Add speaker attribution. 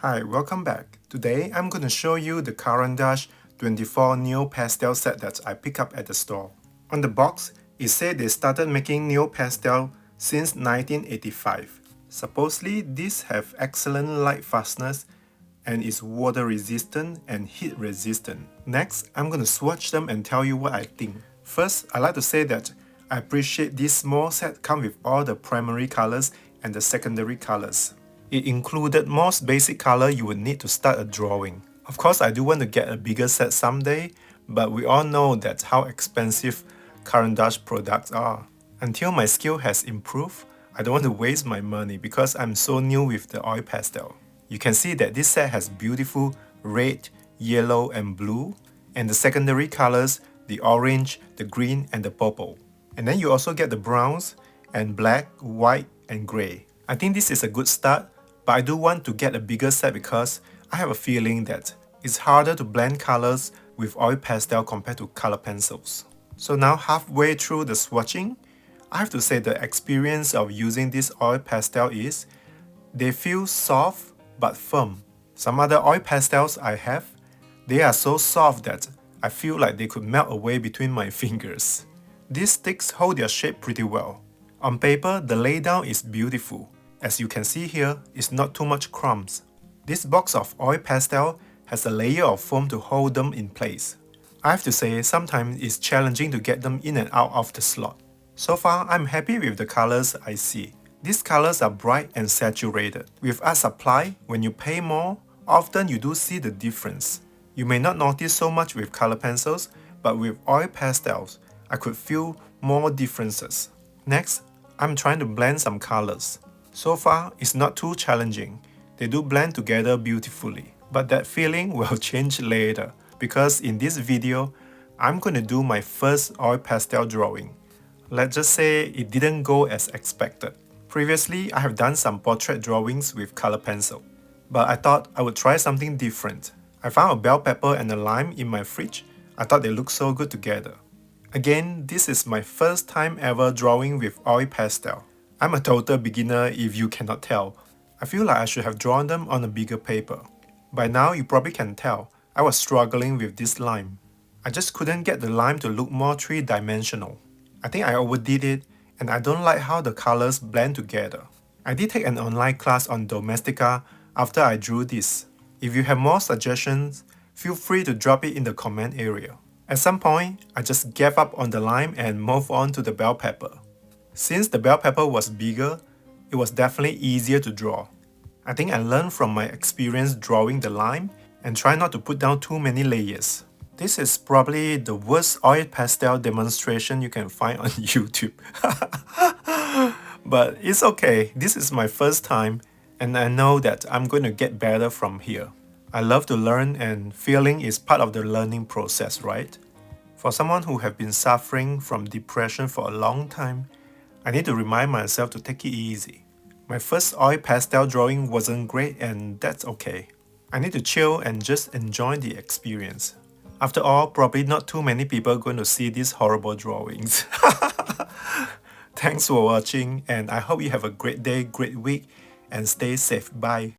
Speaker 1: Hi, welcome back. Today I'm going to show you the Caran D'Ache 24 Neopastel set that I picked up at the store. On the box, it said they started making Neopastel since 1985. Supposedly, these have excellent light fastness and is water resistant and heat resistant. Next, I'm going to swatch them and tell you what I think. First, I like to say that I appreciate this small set come with all the primary colors and the secondary colors. It included most basic color you would need to start a drawing. Of course, I do want to get a bigger set someday, but we all know that how expensive Caran D'Ache products are. Until my skill has improved, I don't want to waste my money because I'm so new with the oil pastel. You can see that this set has beautiful red, yellow and blue, and the secondary colors, the orange, the green and the purple. And then you also get the browns and black, white and grey. I think this is a good start, but I do want to get a bigger set because I have a feeling that it's harder to blend colors with oil pastel compared to color pencils. So now halfway through the swatching, I have to say the experience of using this oil pastel is they feel soft but firm. Some other oil pastels I have, they are so soft that I feel like they could melt away between my fingers. These sticks hold their shape pretty well. On paper, the laydown is beautiful. As you can see here, it's not too much crumbs. This box of oil pastel has a layer of foam to hold them in place. I have to say, sometimes it's challenging to get them in and out of the slot. So far, I'm happy with the colors I see. These colors are bright and saturated. With art supply, when you pay more, often you do see the difference. You may not notice so much with color pencils, but with oil pastels, I could feel more differences. Next, I'm trying to blend some colors. So far, it's not too challenging. They do blend together beautifully. But that feeling will change later because in this video, I'm going to do my first oil pastel drawing. Let's just say it didn't go as expected. Previously, I have done some portrait drawings with color pencil, but I thought I would try something different. I found a bell pepper and a lime in my fridge. I thought they looked so good together. Again, this is my first time ever drawing with oil pastel. I'm a total beginner if you cannot tell. I feel like I should have drawn them on a bigger paper. By now, you probably can tell, I was struggling with this lime. I just couldn't get the lime to look more three-dimensional. I think I overdid it, and I don't like how the colors blend together. I did take an online class on Domestika after I drew this. If you have more suggestions, feel free to drop it in the comment area. At some point, I just gave up on the lime and moved on to the bell pepper. Since the bell pepper was bigger, it was definitely easier to draw. I think I learned from my experience drawing the lime and try not to put down too many layers. This is probably the worst oil pastel demonstration you can find on YouTube. But it's okay, this is my first time and I know that I'm going to get better from here. I love to learn and failing is part of the learning process, right? For someone who have been suffering from depression for a long time, I need to remind myself to take it easy. My first oil pastel drawing wasn't great and that's okay. I need to chill and just enjoy the experience. After all, probably not too many people are going to see these horrible drawings. Thanks for watching and I hope you have a great day, great week and stay safe. Bye.